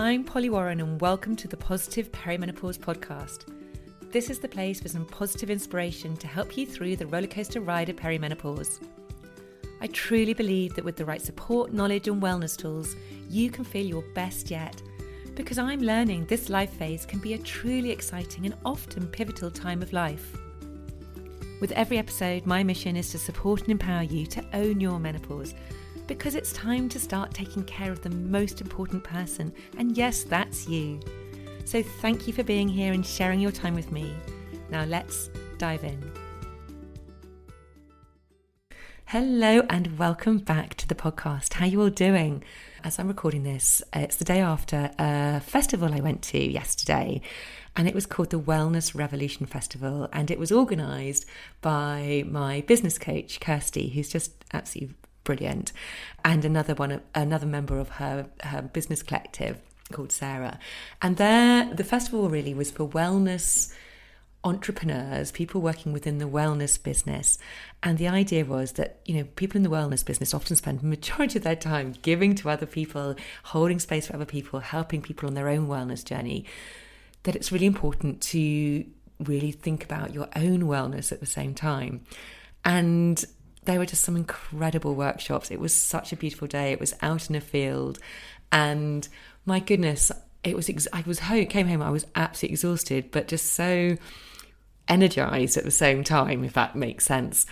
I'm Polly Warren and welcome to the Positive Perimenopause podcast. This is the place for some positive inspiration to help you through the rollercoaster ride of perimenopause. I truly believe that with the right support, knowledge and wellness tools, you can feel your best yet, because I'm learning this life phase can be a truly exciting and often pivotal time of life. With every episode, my mission is to support and empower you to own your menopause, because it's time to start taking care of the most important person, and yes, that's you. So thank you for being here and sharing your time with me. Now let's dive in. Hello and welcome back to the podcast. How are you all doing? As I'm recording this, it's the day after a festival I went to yesterday, and it was called the Wellness Revolution Festival, and it was organised by my business coach, Kirsty, who's just absolutely brilliant, and another member of her business collective called Sarah. And the festival really was for wellness entrepreneurs, people working within the wellness business. And the idea was that, people in the wellness business often spend the majority of their time giving to other people, holding space for other people, helping people on their own wellness journey, that it's really important to really think about your own wellness at the same time. And there were just some incredible workshops. It was such a beautiful day. It was out in a field, and my goodness, came home, I was absolutely exhausted, but just so energized at the same time, if that makes sense.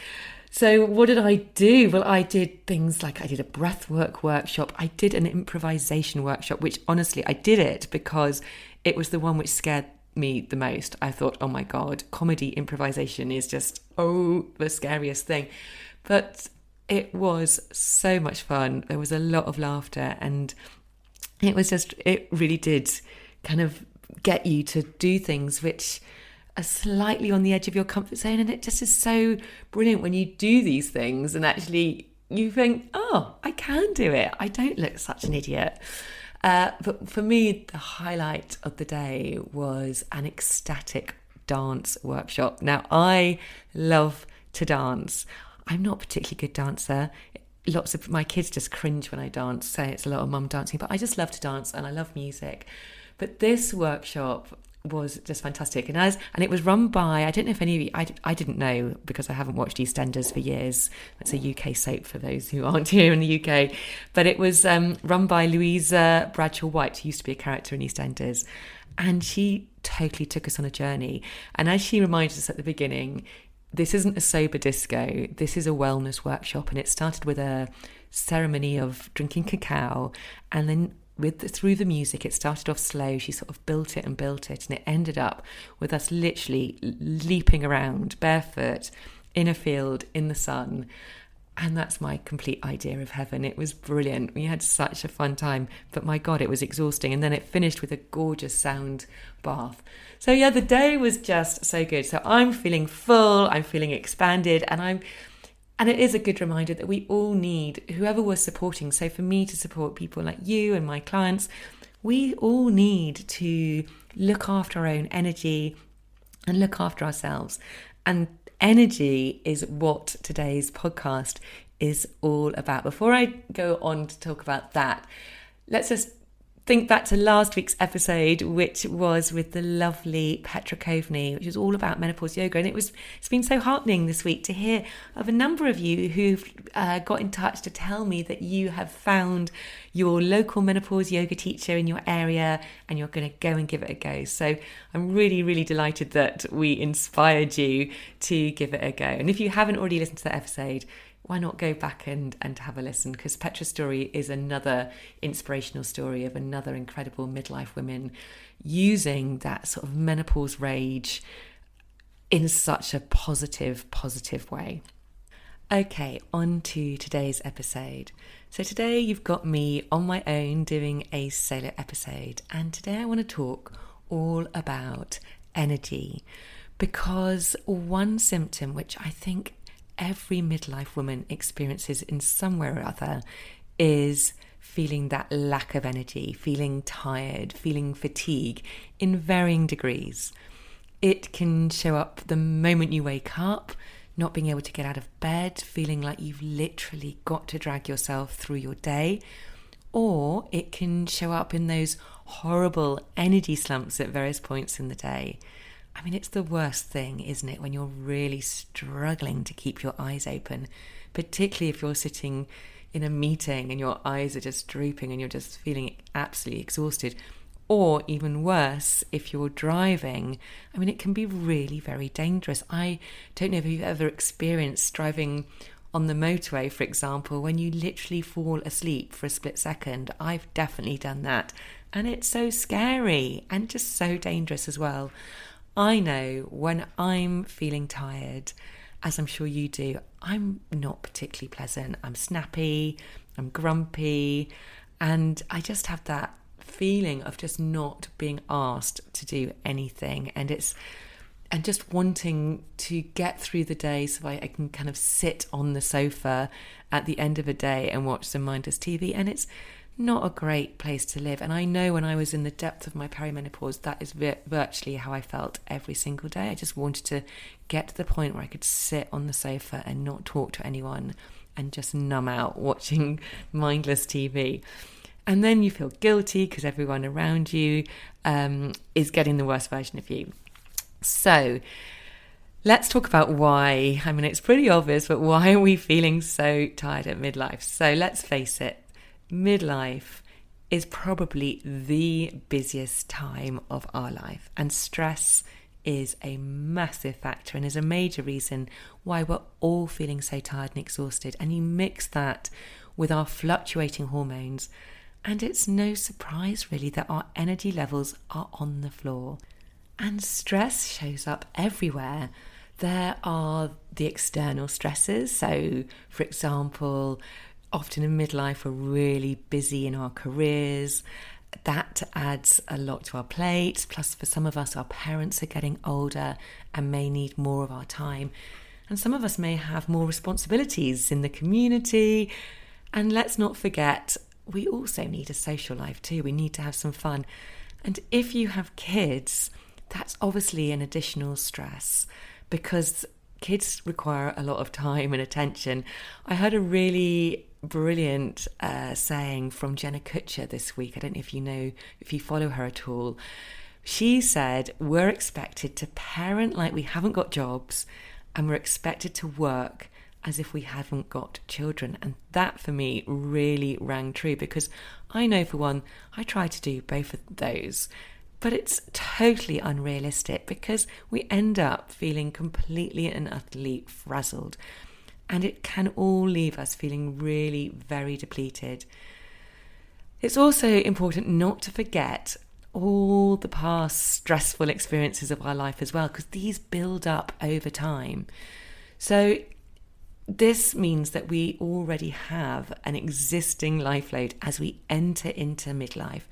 So what did I do? Well, I did things like I did a breathwork workshop. I did an improvisation workshop, which honestly, I did it because it was the one which scared me the most. I thought, oh my God, comedy improvisation is just, the scariest thing. But it was so much fun. There was a lot of laughter, and it really did kind of get you to do things which are slightly on the edge of your comfort zone. And it just is so brilliant when you do these things and actually you think, I can do it. I don't look such an idiot. But for me, the highlight of the day was an ecstatic dance workshop. Now, I love to dance. I'm not a particularly good dancer. Lots of my kids just cringe when I dance, say it's a lot of mum dancing, but I just love to dance and I love music. But this workshop was just fantastic. And it was run by, I don't know if any of you, I didn't know because I haven't watched EastEnders for years. It's a UK soap for those who aren't here in the UK. But it was run by Louisa Bradshaw-White, who used to be a character in EastEnders. And she totally took us on a journey. And as she reminded us at the beginning, this isn't a sober disco, this is a wellness workshop, and it started with a ceremony of drinking cacao, and then through the music, it started off slow. She sort of built it, and it ended up with us literally leaping around barefoot in a field in the sun. And that's my complete idea of heaven. It was brilliant. We had such a fun time, but my God, it was exhausting. And then it finished with a gorgeous sound bath. So yeah, the day was just so good. So I'm feeling full, I'm feeling expanded, and it is a good reminder that we all need, whoever was supporting. So for me to support people like you and my clients, we all need to look after our own energy and look after ourselves. And energy is what today's podcast is all about. Before I go on to talk about that, let's just think back to last week's episode, which was with the lovely Petra Coveney, which is all about menopause yoga. And it's been so heartening this week to hear of a number of you who've got in touch to tell me that you have found your local menopause yoga teacher in your area and you're going to go and give it a go. So I'm really, really delighted that we inspired you to give it a go. And if you haven't already listened to that episode, why not go back and have a listen? Because Petra's story is another inspirational story of another incredible midlife woman using that sort of menopause rage in such a positive way. Okay, on to today's episode. So today you've got me on my own doing a solo episode, and today I want to talk all about energy, because one symptom which I think every midlife woman experiences in some way or other is feeling that lack of energy, feeling tired, feeling fatigue in varying degrees. It can show up the moment you wake up, not being able to get out of bed, feeling like you've literally got to drag yourself through your day, or it can show up in those horrible energy slumps at various points in the day. I mean, it's the worst thing, isn't it, when you're really struggling to keep your eyes open, particularly if you're sitting in a meeting and your eyes are just drooping and you're just feeling absolutely exhausted. Or even worse, if you're driving, I mean, it can be really very dangerous. I don't know if you've ever experienced driving on the motorway, for example, when you literally fall asleep for a split second. I've definitely done that. And it's so scary and just so dangerous as well. I know when I'm feeling tired, as I'm sure you do, I'm not particularly pleasant. I'm snappy, I'm grumpy, and I just have that feeling of just not being asked to do anything. And just wanting to get through the day so I can kind of sit on the sofa at the end of a day and watch some mindless TV. And it's not a great place to live. And I know when I was in the depth of my perimenopause, that is virtually how I felt every single day. I just wanted to get to the point where I could sit on the sofa and not talk to anyone and just numb out watching mindless TV. And then you feel guilty because everyone around you is getting the worst version of you. So let's talk about why. I mean, it's pretty obvious, but why are we feeling so tired at midlife? So let's face it. Midlife is probably the busiest time of our life, and stress is a massive factor and is a major reason why we're all feeling so tired and exhausted. And you mix that with our fluctuating hormones, and it's no surprise really that our energy levels are on the floor. And stress shows up everywhere. There are the external stresses. So, for example, often in midlife, we're really busy in our careers. That adds a lot to our plates. Plus, for some of us, our parents are getting older and may need more of our time. And some of us may have more responsibilities in the community. And let's not forget, we also need a social life too. We need to have some fun. And if you have kids, that's obviously an additional stress because kids require a lot of time and attention. I heard a really brilliant saying from Jenna Kutcher this week. I don't know if you follow her at all. She said, we're expected to parent like we haven't got jobs, and we're expected to work as if we haven't got children. And that for me really rang true, because I know for one, I try to do both of those, but it's totally unrealistic because we end up feeling completely and utterly frazzled. And it can all leave us feeling really very depleted. It's also important not to forget all the past stressful experiences of our life as well, because these build up over time. So this means that we already have an existing life load as we enter into midlife,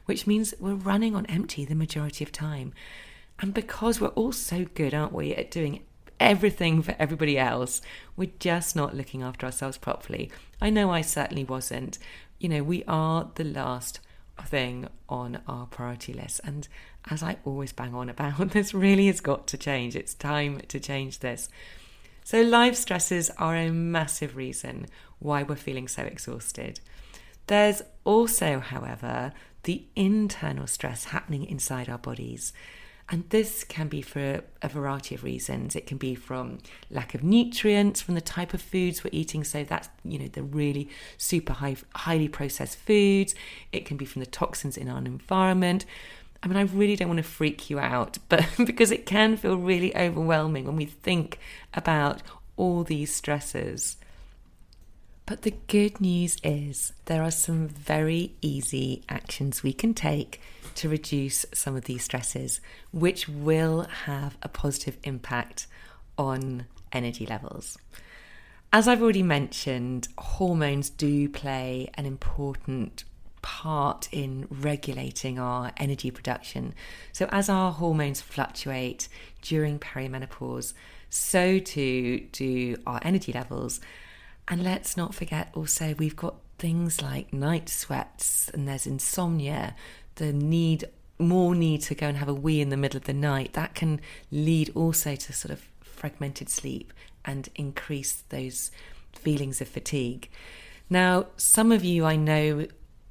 which means we're running on empty the majority of time. And because we're all so good, aren't we, at doing everything for everybody else, we're just not looking after ourselves properly. I know I certainly wasn't. We are the last thing on our priority list. And as I always bang on about, this really has got to change. It's time to change this. So life stresses are a massive reason why we're feeling so exhausted. There's also, however, the internal stress happening inside our bodies. And this can be for a variety of reasons. It can be from lack of nutrients, from the type of foods we're eating. So that's, the really super highly processed foods. It can be from the toxins in our environment. I mean, I really don't want to freak you out, but because it can feel really overwhelming when we think about all these stresses. But the good news is there are some very easy actions we can take to reduce some of these stresses, which will have a positive impact on energy levels. As I've already mentioned, hormones do play an important part in regulating our energy production. So as our hormones fluctuate during perimenopause, so too do our energy levels. And let's not forget also, we've got things like night sweats, and there's insomnia, more need to go and have a wee in the middle of the night. That can lead also to sort of fragmented sleep and increase those feelings of fatigue. Now, some of you I know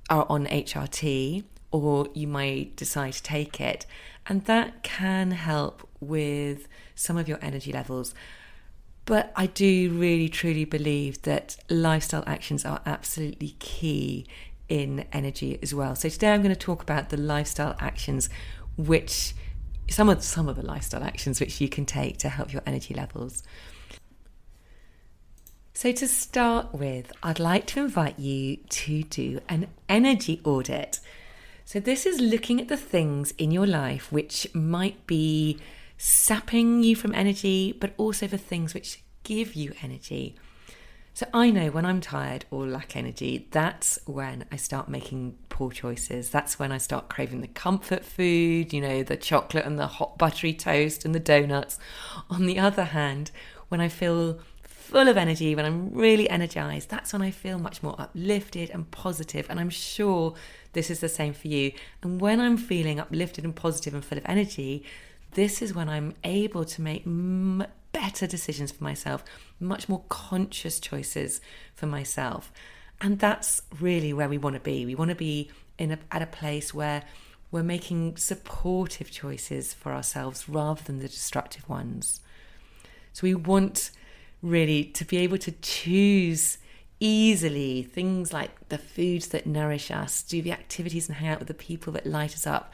are on HRT, or you might decide to take it. And that can help with some of your energy levels. But I do really, truly believe that lifestyle actions are absolutely key in energy as well. So today I'm going to talk about the lifestyle actions, which some of the lifestyle actions which you can take to help your energy levels. So to start with, I'd like to invite you to do an energy audit. So this is looking at the things in your life which might be sapping you from energy, but also the things which give you energy. So I know when I'm tired or lack energy, that's when I start making poor choices. That's when I start craving the comfort food, the chocolate and the hot buttery toast and the donuts. On the other hand, when I feel full of energy, when I'm really energized, that's when I feel much more uplifted and positive. And I'm sure this is the same for you. And when I'm feeling uplifted and positive and full of energy, this is when I'm able to make better decisions for myself, much more conscious choices for myself. And that's really where we want to be. We want to be at a place where we're making supportive choices for ourselves rather than the destructive ones. So we want really to be able to choose easily things like the foods that nourish us, do the activities and hang out with the people that light us up.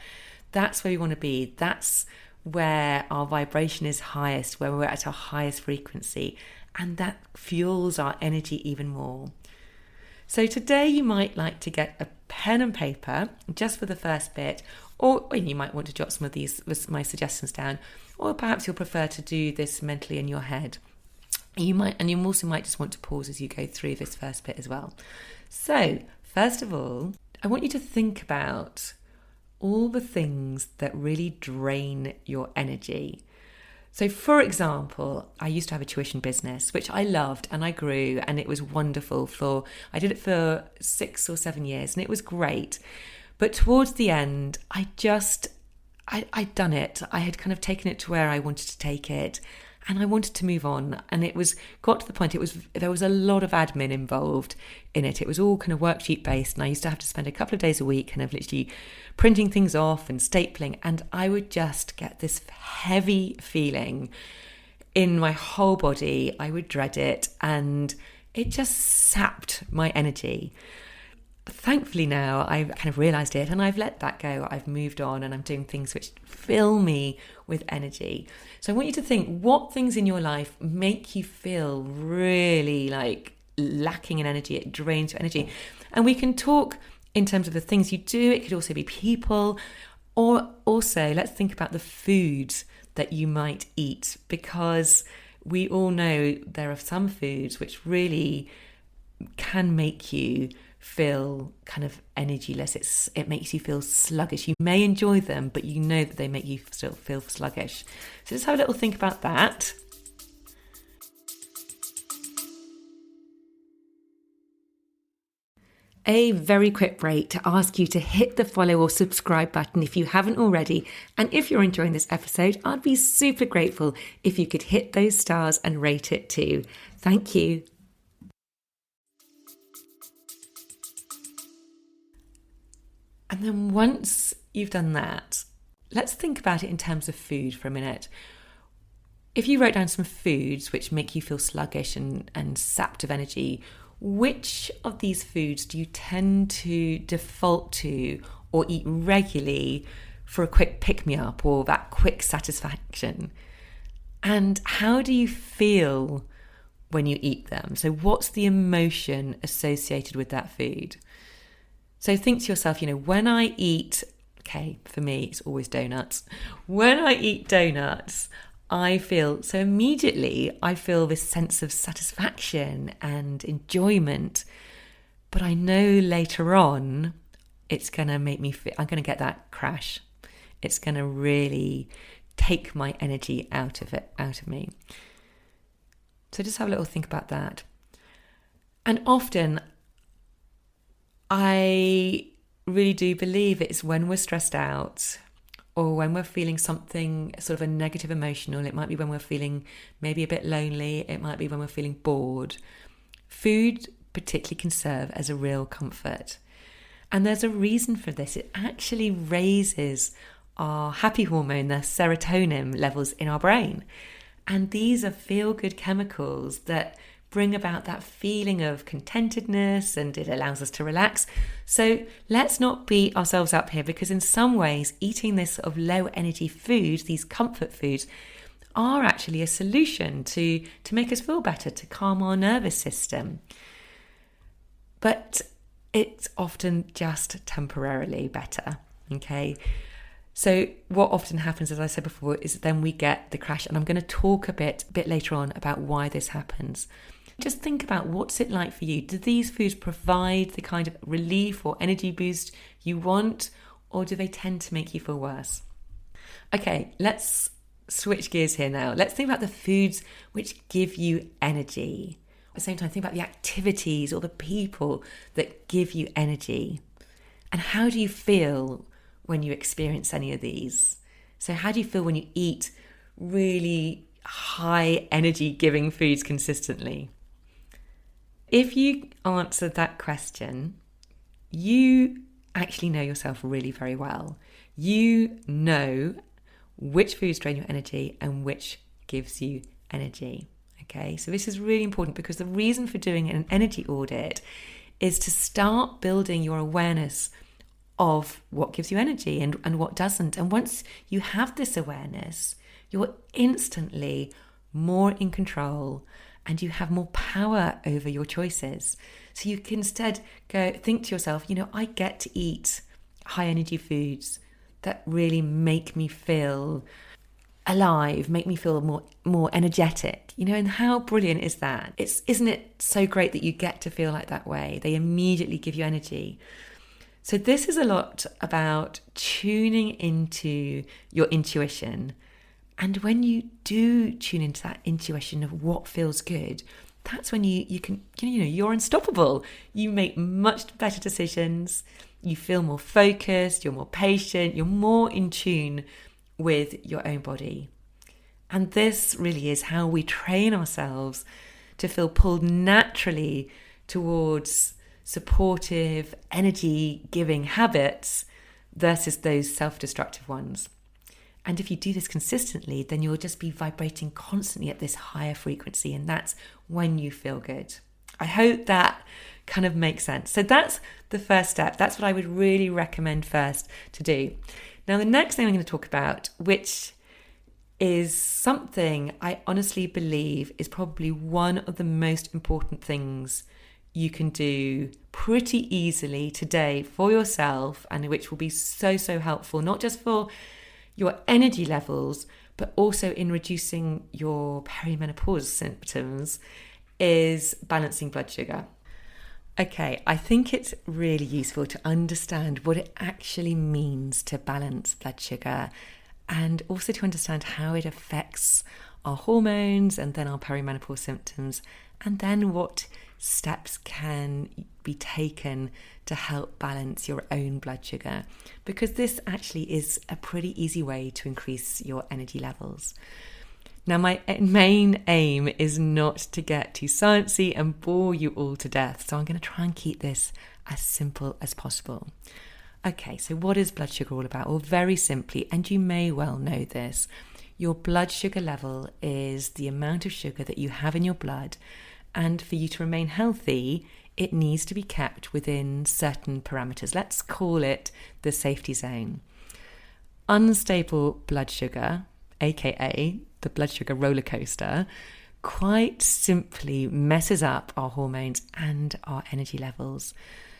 That's where we want to be. That's where our vibration is highest, where we're at our highest frequency, and that fuels our energy even more. So today you might like to get a pen and paper just for the first bit, or you might want to jot some of my suggestions down, or perhaps you'll prefer to do this mentally in your head. You also might just want to pause as you go through this first bit as well. So first of all, I want you to think about all the things that really drain your energy. So for example, I used to have a tuition business, which I loved and I grew, and it was wonderful. I did it for 6 or 7 years and it was great. But towards the end, I'd done it. I had kind of taken it to where I wanted to take it, and I wanted to move on. And got to the point, there was a lot of admin involved in it. It was all kind of worksheet based, and I used to have to spend a couple of days a week kind of literally printing things off and stapling. And I would just get this heavy feeling in my whole body. I would dread it, and it just sapped my energy. Thankfully now I've kind of realised it and I've let that go. I've moved on and I'm doing things which fill me with energy. So I want you to think, what things in your life make you feel really like lacking in energy? It drains your energy. And we can talk in terms of the things you do. It could also be people, or also let's think about the foods that you might eat, because we all know there are some foods which really can make you feel kind of energyless. It makes you feel sluggish. You may enjoy them, but you know that they make you still feel sluggish. So just have a little think about that. A very quick break to ask you to hit the follow or subscribe button if you haven't already. And if you're enjoying this episode, I'd be super grateful if you could hit those stars and rate it too. Thank you. And then once you've done that, let's think about it in terms of food for a minute. If you wrote down some foods which make you feel sluggish and sapped of energy, which of these foods do you tend to default to or eat regularly for a quick pick-me-up or that quick satisfaction? And how do you feel when you eat them? So what's the emotion associated with that food? So think to yourself, when I eat, for me, it's always donuts. When I eat donuts, I feel this sense of satisfaction and enjoyment. But I know later on, it's going to make me feel, I'm going to get that crash. It's going to really take my energy out of me. So just have a little think about that. And often, I really do believe it's when we're stressed out or when we're feeling something, sort of a negative emotional. It might be when we're feeling maybe a bit lonely. It might be when we're feeling bored. Food particularly can serve as a real comfort. And there's a reason for this. It actually raises our happy hormone, the serotonin levels in our brain. And these are feel-good chemicals that bring about that feeling of contentedness, and it allows us to relax. So let's not beat ourselves up here, because in some ways, eating this sort of low energy foods, these comfort foods, are actually a solution to make us feel better, to calm our nervous system. But it's often just temporarily better, okay? So what often happens, as I said before, is then we get the crash. And I'm going to talk a bit later on about why this happens. Just think about, what's it like for you? Do these foods provide the kind of relief or energy boost you want, or do they tend to make you feel worse? Okay, let's switch gears here now. Let's think about the foods which give you energy. At the same time, think about the activities or the people that give you energy. And how do you feel when you experience any of these? So how do you feel when you eat really high energy giving foods consistently? If you answer that question, you actually know yourself really very well. You know which foods drain your energy and which gives you energy. Okay, so this is really important, because the reason for doing an energy audit is to start building your awareness of what gives you energy and what doesn't. And once you have this awareness, you're instantly more in control and you have more power over your choices. So you can instead think to yourself, I get to eat high energy foods that really make me feel alive, make me feel more energetic, and how brilliant is that? Isn't it so great that you get to feel like that way? They immediately give you energy. So this is a lot about tuning into your intuition. And when you do tune into that intuition of what feels good, that's when you can, you're unstoppable. You make much better decisions. You feel more focused, you're more patient, you're more in tune with your own body. And this really is how we train ourselves to feel pulled naturally towards supportive, energy-giving habits versus those self-destructive ones. And if you do this consistently, then you'll just be vibrating constantly at this higher frequency, and that's when you feel good. I hope that kind of makes sense. So that's the first step. That's what I would really recommend first to do. Now, the next thing I'm going to talk about, which is something I honestly believe is probably one of the most important things you can do pretty easily today for yourself, and which will be so helpful, not just for your energy levels, but also in reducing your perimenopause symptoms, is balancing blood sugar. Okay, I think it's really useful to understand what it actually means to balance blood sugar, and also to understand how it affects our hormones and then our perimenopause symptoms, and then what steps can be taken to help balance your own blood sugar, because this actually is a pretty easy way to increase your energy levels. Now, my main aim is not to get too sciencey and bore you all to death, so I'm going to try and keep this as simple as possible. Okay, so what is blood sugar all about? Well, very simply, and you may well know this, your blood sugar level is the amount of sugar that you have in your blood, and for you to remain healthy, it needs to be kept within certain parameters. Let's call it the safety zone. Unstable blood sugar, aka the blood sugar roller coaster, quite simply messes up our hormones and our energy levels.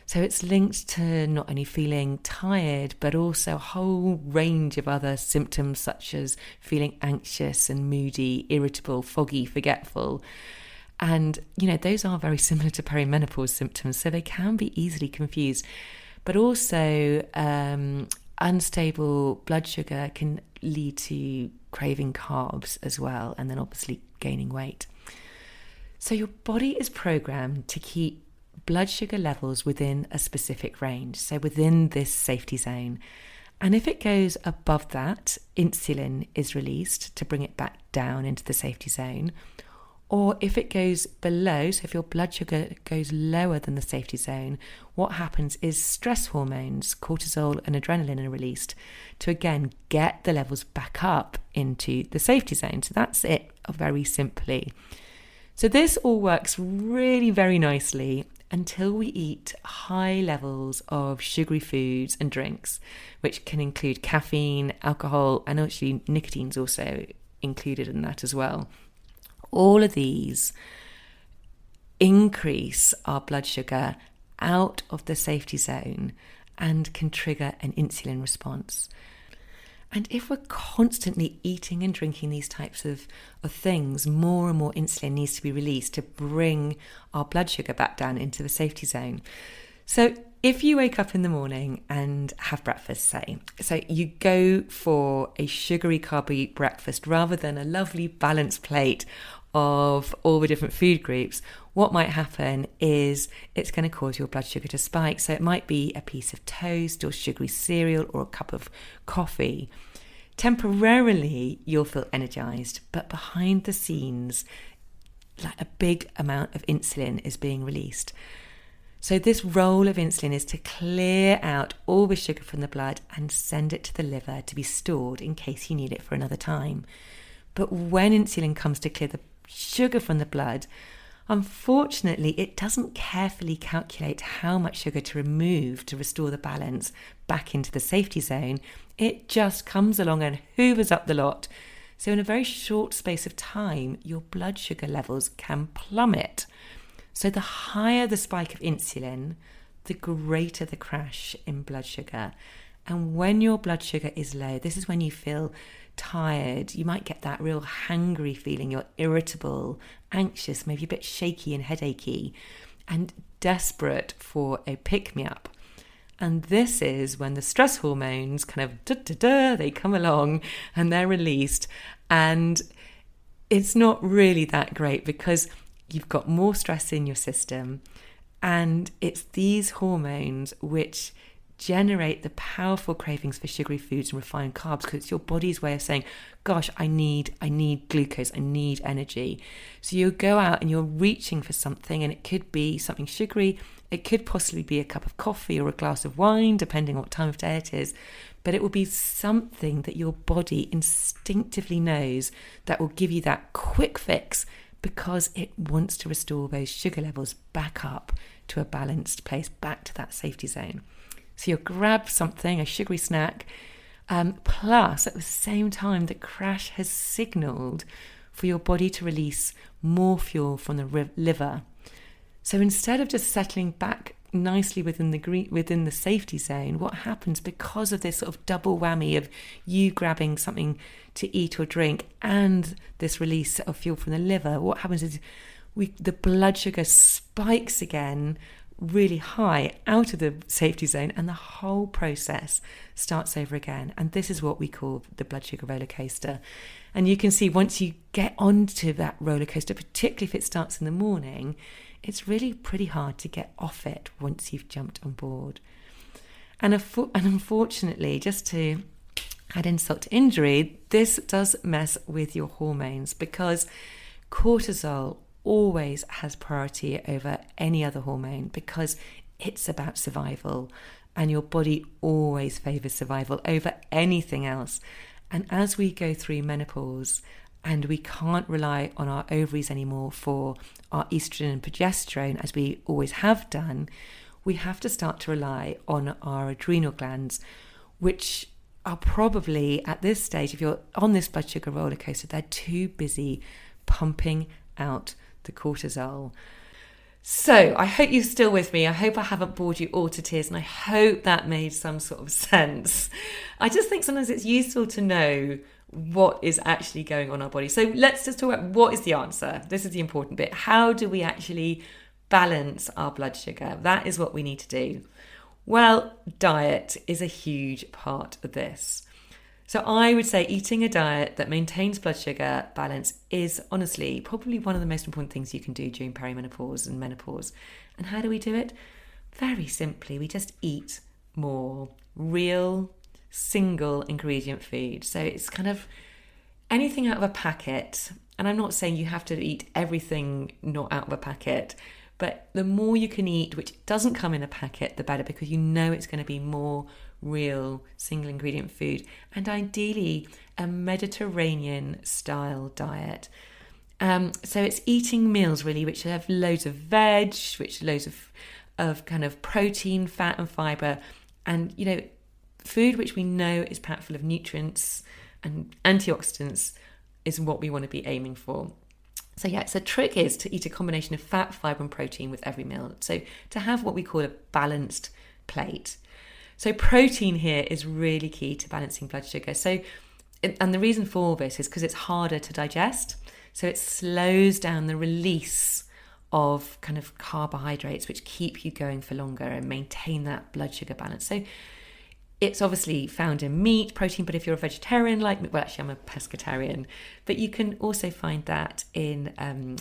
So it's linked to not only feeling tired, but also a whole range of other symptoms, such as feeling anxious and moody, irritable, foggy, forgetful. And, those are very similar to perimenopause symptoms, so they can be easily confused. But also, unstable blood sugar can lead to craving carbs as well, and then obviously gaining weight. So your body is programmed to keep blood sugar levels within a specific range, so within this safety zone. And if it goes above that, insulin is released to bring it back down into the safety zone. Or if it goes below, so if your blood sugar goes lower than the safety zone, what happens is stress hormones, cortisol and adrenaline, are released to again get the levels back up into the safety zone. So that's it, very simply. So this all works really very nicely until we eat high levels of sugary foods and drinks, which can include caffeine, alcohol, and actually nicotine's also included in that as well. All of these increase our blood sugar out of the safety zone and can trigger an insulin response. And if we're constantly eating and drinking these types of things, more and more insulin needs to be released to bring our blood sugar back down into the safety zone. So if you wake up in the morning and have breakfast, say, so you go for a sugary carby breakfast rather than a lovely balanced plate of all the different food groups, what might happen is it's going to cause your blood sugar to spike. So it might be a piece of toast or sugary cereal or a cup of coffee. Temporarily, you'll feel energized, but behind the scenes, like a big amount of insulin is being released. So this role of insulin is to clear out all the sugar from the blood and send it to the liver to be stored in case you need it for another time. But when insulin comes to clear the sugar from the blood, unfortunately, it doesn't carefully calculate how much sugar to remove to restore the balance back into the safety zone. It just comes along and hoovers up the lot. So in a very short space of time, your blood sugar levels can plummet. So the higher the spike of insulin, the greater the crash in blood sugar. And when your blood sugar is low, this is when you feel tired. You might get that real hangry feeling. You're irritable, anxious, maybe a bit shaky and headachy, and desperate for a pick-me-up. And this is when the stress hormones kind of they come along and they're released. And it's not really that great because you've got more stress in your system. And it's these hormones which generate the powerful cravings for sugary foods and refined carbs, because it's your body's way of saying, gosh, I need glucose, I need energy. So you go out and you're reaching for something, and it could be something sugary, it could possibly be a cup of coffee or a glass of wine, depending on what time of day it is, but it will be something that your body instinctively knows that will give you that quick fix, because it wants to restore those sugar levels back up to a balanced place, back to that safety zone. So you'll grab something, a sugary snack, plus at the same time the crash has signalled for your body to release more fuel from the liver. So instead of just settling back nicely within the safety zone, what happens because of this sort of double whammy of you grabbing something to eat or drink and this release of fuel from the liver, what happens is the blood sugar spikes again really high out of the safety zone, and the whole process starts over again. And this is what we call the blood sugar roller coaster. And you can see once you get onto that roller coaster, particularly if it starts in the morning, it's really pretty hard to get off it once you've jumped on board. And unfortunately, just to add insult to injury, this does mess with your hormones, because cortisol always has priority over any other hormone, because it's about survival, and your body always favors survival over anything else. And as we go through menopause and we can't rely on our ovaries anymore for our estrogen and progesterone as we always have done, we have to start to rely on our adrenal glands, which are probably at this stage, if you're on this blood sugar roller coaster, they're too busy pumping out the cortisol. So I hope you're still with me. I hope I haven't bored you all to tears, and I hope that made some sort of sense. I just think sometimes it's useful to know what is actually going on in our body. So let's just talk about what is the answer. This is the important bit. How do we actually balance our blood sugar? That is what we need to do. Well, diet is a huge part of this. So I would say eating a diet that maintains blood sugar balance is honestly probably one of the most important things you can do during perimenopause and menopause. And how do we do it? Very simply, we just eat more real, single ingredient food. So it's kind of anything out of a packet And I'm not saying you have to eat everything not out of a packet, but the more you can eat, which doesn't come in a packet, the better, because you know it's going to be more real single ingredient food, and ideally a Mediterranean style diet. So it's eating meals really which have loads of veg, which loads of kind of protein, fat and fibre, and food which we know is packed full of nutrients and antioxidants is what we want to be aiming for. So the trick is to eat a combination of fat, fibre and protein with every meal. So to have what we call a balanced plate. So protein here is really key to balancing blood sugar. And the reason for this is because it's harder to digest. So it slows down the release of kind of carbohydrates, which keep you going for longer and maintain that blood sugar balance. So it's obviously found in meat, protein, but if you're a vegetarian like me, well, actually I'm a pescatarian, but you can also find that in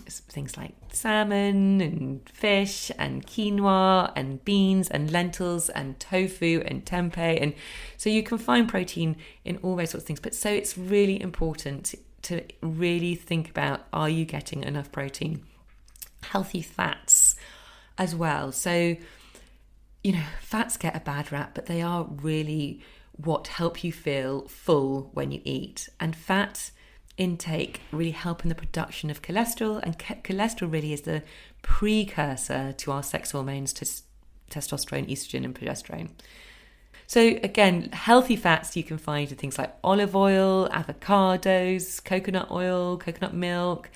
things like salmon and fish and quinoa and beans and lentils and tofu and tempeh. And so you can find protein in all those sorts of things. But so it's really important to really think about, are you getting enough protein? Healthy fats as well. So fats get a bad rap, but they are really what help you feel full when you eat. And fat intake really help in the production of cholesterol, and cholesterol really is the precursor to our sex hormones, to testosterone, estrogen and progesterone. So again, healthy fats you can find in things like olive oil, avocados, coconut oil, coconut milk,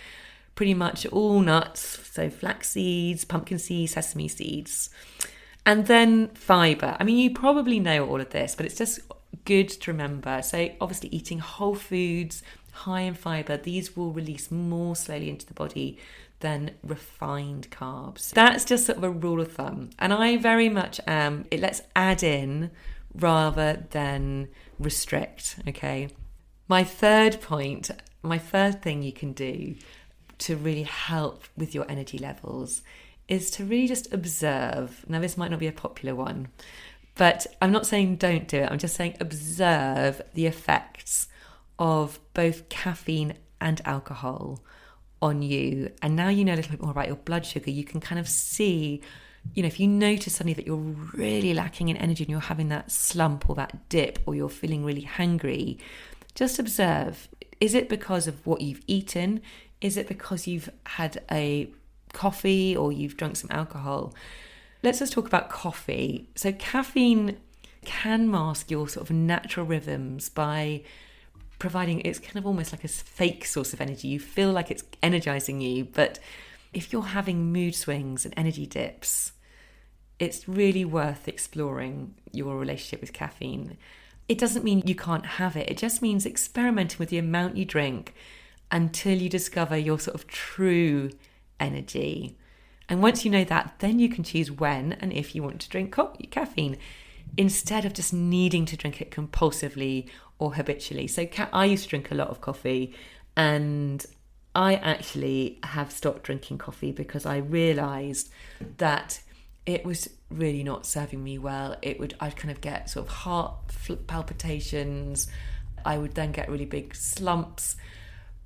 pretty much all nuts, so flax seeds, pumpkin seeds, sesame seeds. And then fibre. I mean, you probably know all of this, but it's just good to remember. So obviously eating whole foods, high in fibre, these will release more slowly into the body than refined carbs. That's just sort of a rule of thumb. And I very much am, let's add in rather than restrict, okay? My third point, my third thing you can do to really help with your energy levels is to really just observe. Now, this might not be a popular one, but I'm not saying don't do it. I'm just saying observe the effects of both caffeine and alcohol on you. And now you know a little bit more about your blood sugar. You can kind of see, if you notice suddenly that you're really lacking in energy and you're having that slump or that dip, or you're feeling really hungry, just observe. Is it because of what you've eaten? Is it because you've had a coffee or you've drunk some alcohol? Let's just talk about coffee. So caffeine can mask your sort of natural rhythms by providing, it's kind of almost like a fake source of energy. You feel like it's energizing you, but if you're having mood swings and energy dips, it's really worth exploring your relationship with caffeine. It doesn't mean you can't have it. It just means experimenting with the amount you drink until you discover your sort of true energy. And once you know that, then you can choose when and if you want to drink caffeine, instead of just needing to drink it compulsively or habitually. So I used to drink a lot of coffee, and I actually have stopped drinking coffee because I realised that it was really not serving me well. I'd kind of get sort of heart palpitations. I would then get really big slumps.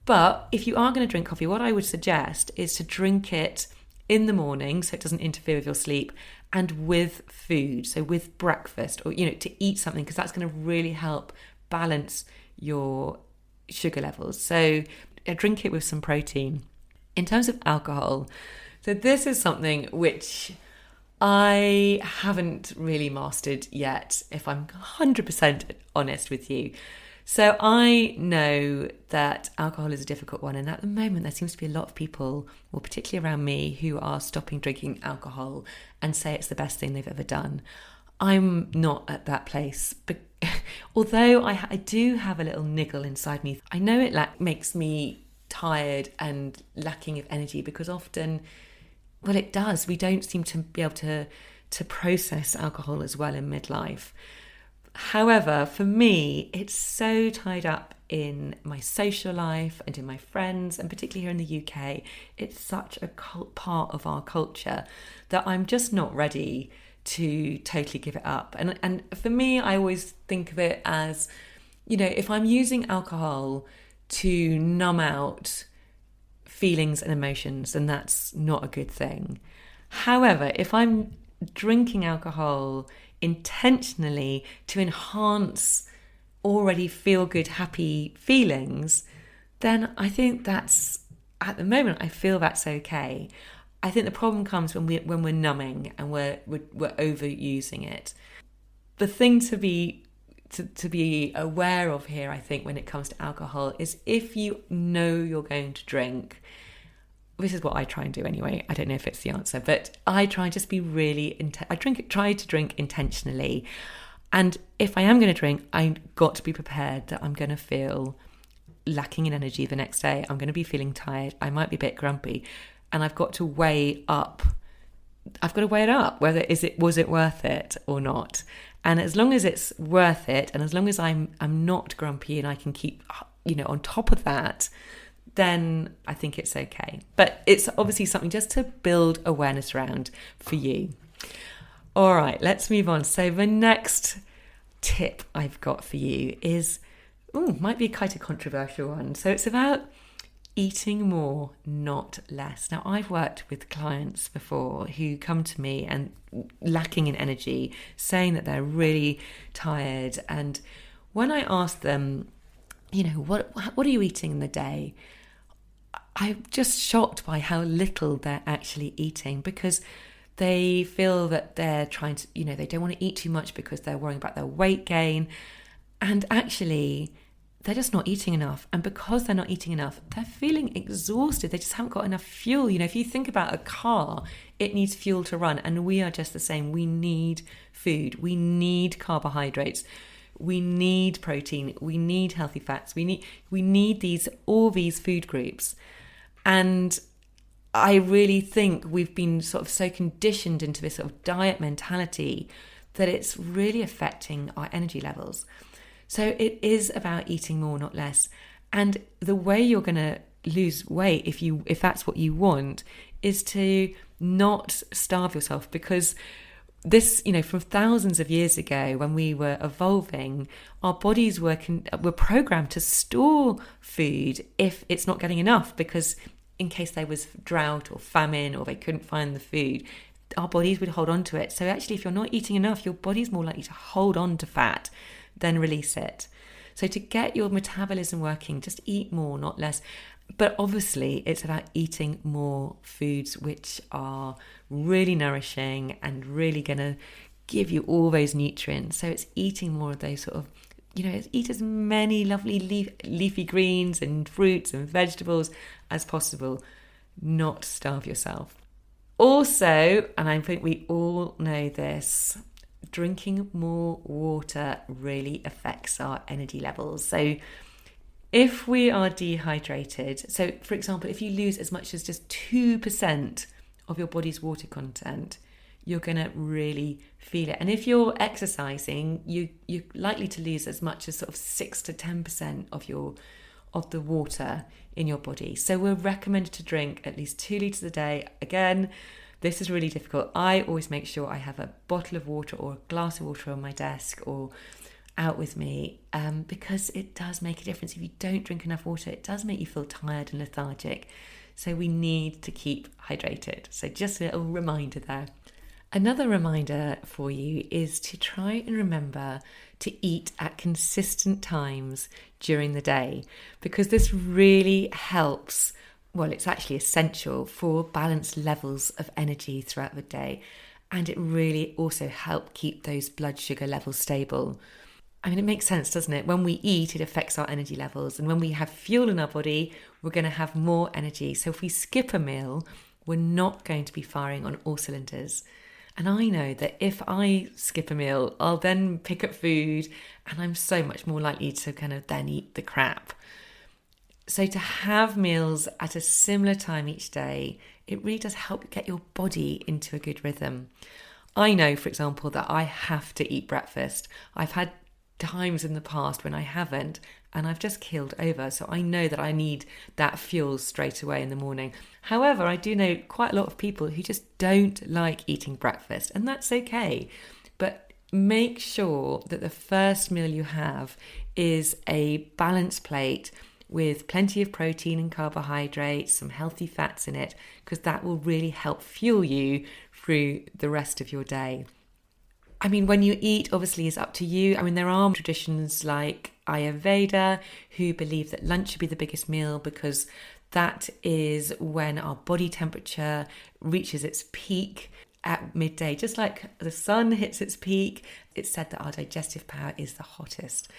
But if you are going to drink coffee, what I would suggest is to drink it in the morning so it doesn't interfere with your sleep, and with food, so with breakfast, or to eat something, because that's going to really help balance your sugar levels. So drink it with some protein. In terms of alcohol, so this is something which I haven't really mastered yet, if I'm 100% honest with you. So I know that alcohol is a difficult one, and at the moment there seems to be a lot of people, well, particularly around me, who are stopping drinking alcohol and say it's the best thing they've ever done. I'm not at that place, but although I do have a little niggle inside me. I know it makes me tired and lacking of energy, because often, well, it does. We don't seem to be able to process alcohol as well in midlife. However, for me, it's so tied up in my social life and in my friends, and particularly here in the UK, it's such a part of our culture that I'm just not ready to totally give it up. And for me, I always think of it as, if I'm using alcohol to numb out feelings and emotions, and that's not a good thing. However, if I'm drinking alcohol intentionally to enhance already feel good, happy feelings, then I think that's, at the moment, I feel that's okay. I think the problem comes when we're numbing and we're overusing it. The thing to be aware of here, I think, when it comes to alcohol, is if you know you're going to drink. This is what I try and do anyway. I don't know if it's the answer, but I try and just be really try to drink intentionally. And if I am going to drink, I've got to be prepared that I'm going to feel lacking in energy the next day. I'm going to be feeling tired. I might be a bit grumpy, and I've got to weigh up. I've got to weigh it up. Was it worth it or not? And as long as it's worth it, and as long as I'm not grumpy and I can keep on top of that, then I think it's okay. But it's obviously something just to build awareness around for you. All right, let's move on. So the next tip I've got for you is, might be quite a controversial one. So it's about eating more, not less. Now, I've worked with clients before who come to me and lacking in energy, saying that they're really tired. And when I ask them, what are you eating in the day? I'm just shocked by how little they're actually eating, because they feel that they're trying to, they don't want to eat too much because they're worrying about their weight gain. And actually, they're just not eating enough. And because they're not eating enough, they're feeling exhausted. They just haven't got enough fuel. If you think about a car, it needs fuel to run. And we are just the same. We need food. We need carbohydrates. We need protein. We need healthy fats. We need all these food groups. And I really think we've been sort of so conditioned into this sort of diet mentality that it's really affecting our energy levels. So it is about eating more, not less. And the way you're going to lose weight, if that's what you want, is to not starve yourself, because this, from thousands of years ago, when we were evolving, our bodies were programmed to store food if it's not getting enough, because in case there was drought or famine or they couldn't find the food, our bodies would hold on to it. So actually, if you're not eating enough, your body's more likely to hold on to fat than release it. So to get your metabolism working, just eat more, not less. But obviously, it's about eating more foods which are really nourishing and really going to give you all those nutrients. So it's eating more of those sort of, eat as many lovely leafy greens and fruits and vegetables as possible. Not starve yourself. Also, and I think we all know this, drinking more water really affects our energy levels. So if we are dehydrated, so for example, if you lose as much as just 2% of your body's water content, you're going to really feel it. And if you're exercising, you're likely to lose as much as sort of 6 to 10% of the water in your body. So we're recommended to drink at least 2 litres a day. Again, this is really difficult. I always make sure I have a bottle of water or a glass of water on my desk or out with me, because it does make a difference. If you don't drink enough water, it does make you feel tired and lethargic. So we need to keep hydrated. So just a little reminder there. Another reminder for you is to try and remember to eat at consistent times during the day, because this really helps. Well, it's actually essential for balanced levels of energy throughout the day. And it really also helps keep those blood sugar levels stable. I mean, it makes sense, doesn't it? When we eat, it affects our energy levels. And when we have fuel in our body, we're going to have more energy. So if we skip a meal, we're not going to be firing on all cylinders. And I know that if I skip a meal, I'll then pick up food and I'm so much more likely to kind of then eat the crap. So to have meals at a similar time each day, it really does help get your body into a good rhythm. I know, for example, that I have to eat breakfast. I've had times in the past when I haven't, and I've just keeled over. So I know that I need that fuel straight away in the morning. However, I do know quite a lot of people who just don't like eating breakfast, and that's okay. But make sure that the first meal you have is a balanced plate with plenty of protein and carbohydrates, some healthy fats in it, because that will really help fuel you through the rest of your day. I mean, when you eat, obviously, is up to you. I mean, there are traditions like Ayurveda who believe that lunch should be the biggest meal because that is when our body temperature reaches its peak at midday. Just like the sun hits its peak, it's said that our digestive power is the hottest.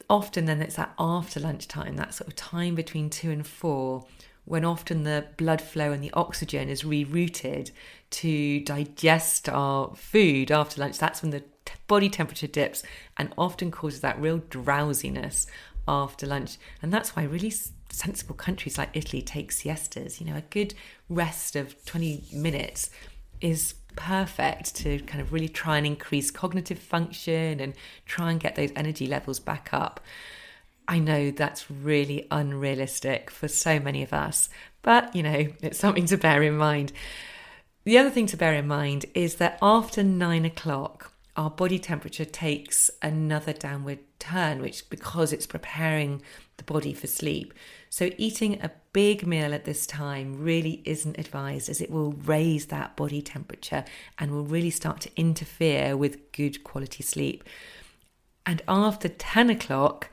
Often then it's that after lunchtime, that sort of time between 2 and 4, when often the blood flow and the oxygen is rerouted to digest our food after lunch. That's when the body temperature dips and often causes that real drowsiness after lunch. And that's why really sensible countries like Italy take siestas. You know, a good rest of 20 minutes is perfect to kind of really try and increase cognitive function and try and get those energy levels back up. I know that's really unrealistic for so many of us, but, you know, it's something to bear in mind. The other thing to bear in mind is that after 9 o'clock, our body temperature takes another downward turn, which because it's preparing the body for sleep. So eating a big meal at this time really isn't advised, as it will raise that body temperature and will really start to interfere with good quality sleep. And after 10 o'clock,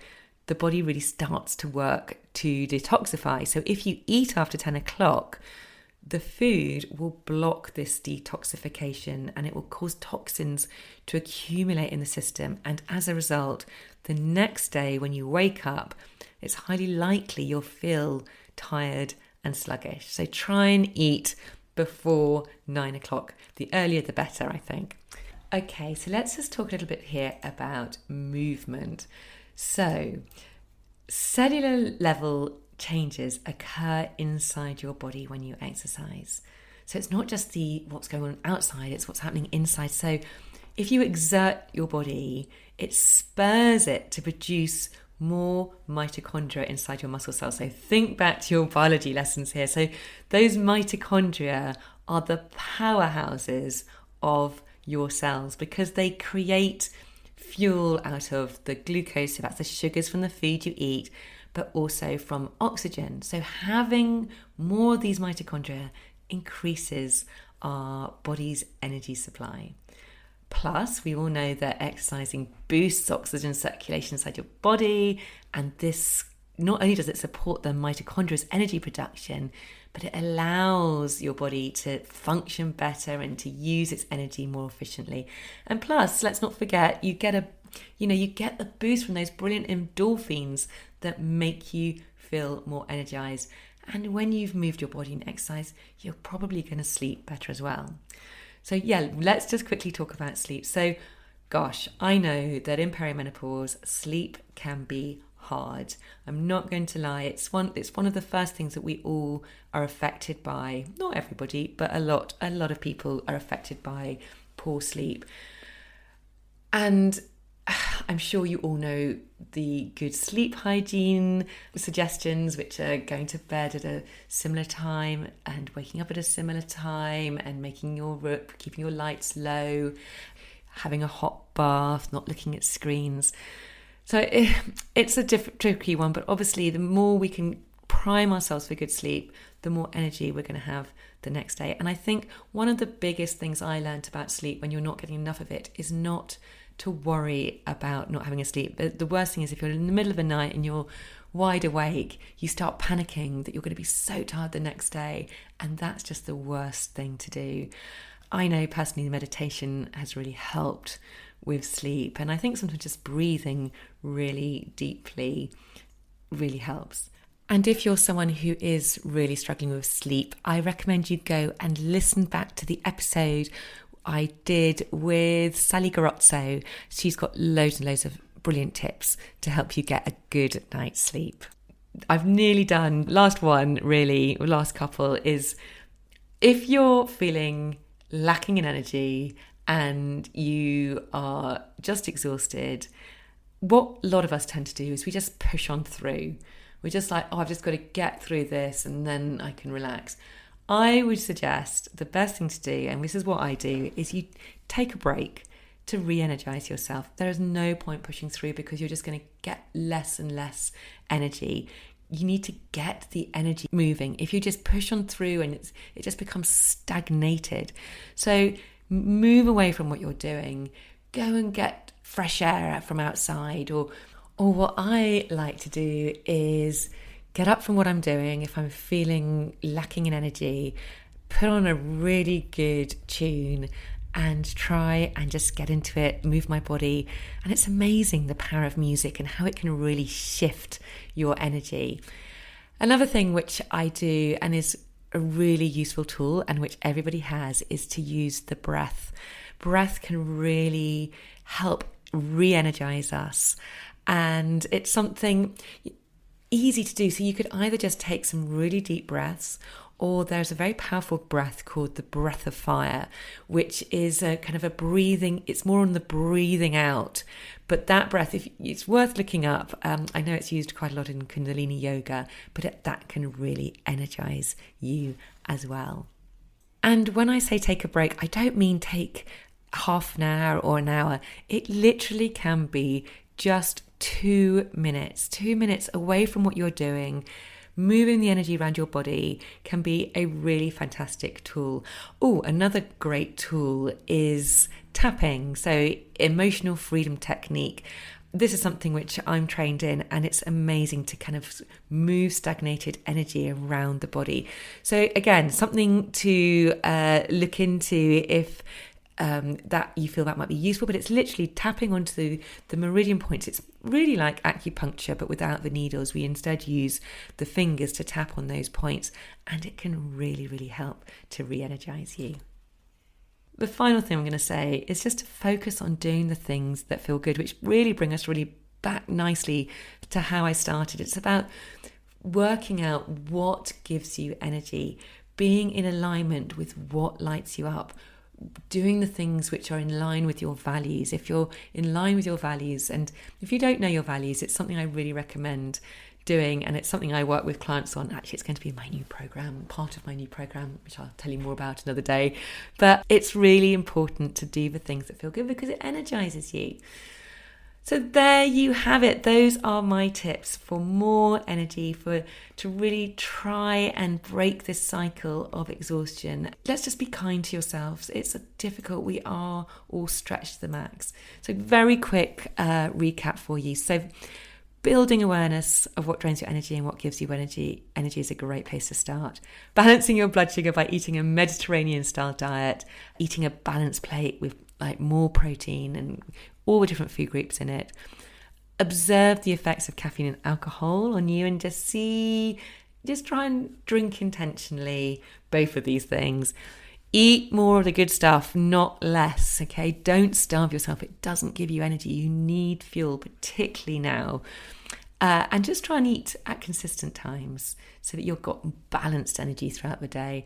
the body really starts to work to detoxify. So if you eat after 10 o'clock, the food will block this detoxification and it will cause toxins to accumulate in the system. And as a result, the next day when you wake up, it's highly likely you'll feel tired and sluggish. So try and eat before 9 o'clock. The earlier the better, I think. Okay, so let's just talk a little bit here about movement. So, cellular level changes occur inside your body when you exercise. So it's not just what's going on outside, it's what's happening inside. So if you exert your body, it spurs it to produce more mitochondria inside your muscle cells. So think back to your biology lessons here. So those mitochondria are the powerhouses of your cells because they create fuel out of the glucose, so that's the sugars from the food you eat, but also from oxygen. So having more of these mitochondria increases our body's energy supply. Plus, we all know that exercising boosts oxygen circulation inside your body, and this not only does it support the mitochondria's energy production, but it allows your body to function better and to use its energy more efficiently. And plus, let's not forget, you get the boost from those brilliant endorphins that make you feel more energized. And when you've moved your body and exercise, you're probably going to sleep better as well. So yeah, let's just quickly talk about sleep. So, gosh, I know that in perimenopause, sleep can be hard. I'm not going to lie. It's one of the first things that we all are affected by. Not everybody, but a lot of people are affected by poor sleep. And I'm sure you all know the good sleep hygiene suggestions, which are going to bed at a similar time and waking up at a similar time and keeping your lights low, having a hot bath, not looking at screens. So it's a tricky one, but obviously the more we can prime ourselves for good sleep, the more energy we're going to have the next day. And I think one of the biggest things I learned about sleep when you're not getting enough of it is not to worry about not having a sleep. But the worst thing is if you're in the middle of the night and you're wide awake, you start panicking that you're going to be so tired the next day. And that's just the worst thing to do. I know personally meditation has really helped with sleep. And I think sometimes just breathing really deeply really helps. And if you're someone who is really struggling with sleep, I recommend you go and listen back to the episode I did with Sally Garozzo. She's got loads and loads of brilliant tips to help you get a good night's sleep. I've nearly done. Last couple is if you're feeling lacking in energy and you are just exhausted, what a lot of us tend to do is we just push on through. We're just like, I've just got to get through this and then I can relax. I would suggest the best thing to do, and this is what I do, is you take a break. to re-energize yourself. There is no point pushing through because you're just going to get less and less energy. You need to get the energy moving. If you just push on through and it just becomes stagnated. So move away from what you're doing. Go and get fresh air from outside. Or what I like to do is get up from what I'm doing if I'm feeling lacking in energy, put on a really good tune and try and just get into it, move my body. And it's amazing the power of music and how it can really shift your energy. Another thing which I do and is a really useful tool and which everybody has is to use the breath. Breath can really help re-energize us. And it's something easy to do. So you could either just take some really deep breaths, or there's a very powerful breath called the breath of fire, which is a kind of a breathing, it's more on the breathing out. But that breath, it's worth looking up. I know it's used quite a lot in Kundalini yoga, but that can really energize you as well. And when I say take a break, I don't mean take half an hour or an hour. It literally can be just 2 minutes away from what you're doing. Moving the energy around your body can be a really fantastic tool. Oh, another great tool is tapping. So emotional freedom technique. This is something which I'm trained in, and it's amazing to kind of move stagnated energy around the body. So again, something to look into if that you feel that might be useful, but it's literally tapping onto the meridian points. It's really like acupuncture, but without the needles. We instead use the fingers to tap on those points, and it can really, really help to re-energize you. The final thing I'm going to say is just to focus on doing the things that feel good, which really bring us really back nicely to how I started. It's about working out what gives you energy, being in alignment with what lights you up, doing the things which are in line with your values. If you're in line with your values, and if you don't know your values, it's something I really recommend doing, and it's something I work with clients on. Actually, it's going to be my new program, part of my new program, which I'll tell you more about another day. But it's really important to do the things that feel good because it energizes you. So there you have it. Those are my tips for more energy, to really try and break this cycle of exhaustion. Let's just be kind to yourselves. It's difficult. We are all stretched to the max. So very quick recap for you. So building awareness of what drains your energy and what gives you energy. Energy is a great place to start. Balancing your blood sugar by eating a Mediterranean style diet, eating a balanced plate with like more protein and all the different food groups in it. Observe the effects of caffeine and alcohol on you and just try and drink intentionally both of these things. Eat more of the good stuff, not less, okay? Don't starve yourself. It doesn't give you energy. You need fuel, particularly now. And just try and eat at consistent times so that you've got balanced energy throughout the day.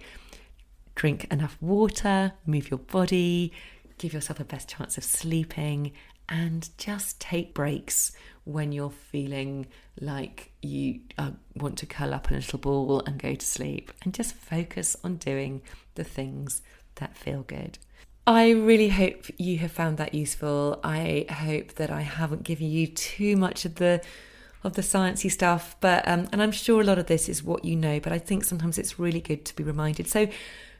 Drink enough water, move your body, give yourself a best chance of sleeping, and just take breaks when you're feeling like you want to curl up in a little ball and go to sleep, and just focus on doing the things that feel good. I really hope you have found that useful. I hope that I haven't given you too much of the sciencey stuff, but and I'm sure a lot of this is what you know, but I think sometimes it's really good to be reminded. So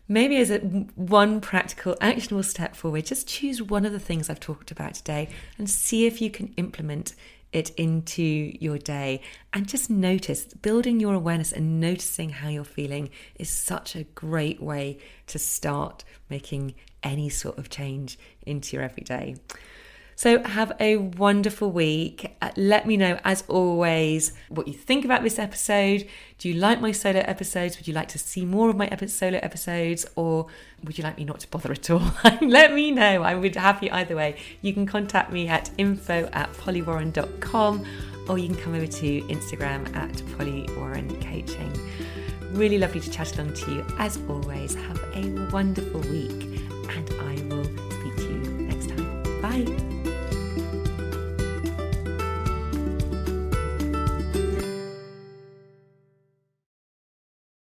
maybe as one practical, actionable step forward, just choose one of the things I've talked about today and see if you can implement it into your day. And just notice, building your awareness and noticing how you're feeling is such a great way to start making any sort of change into your everyday. So have a wonderful week. Let me know, as always, what you think about this episode. Do you like my solo episodes? Would you like to see more of my solo episodes? Or would you like me not to bother at all? Let me know. I would be happy either way. You can contact me at info@pollywarren.com, or you can come over to Instagram at pollywarrencoaching. Really lovely to chat along to you. As always, have a wonderful week, and I will speak to you next time. Bye.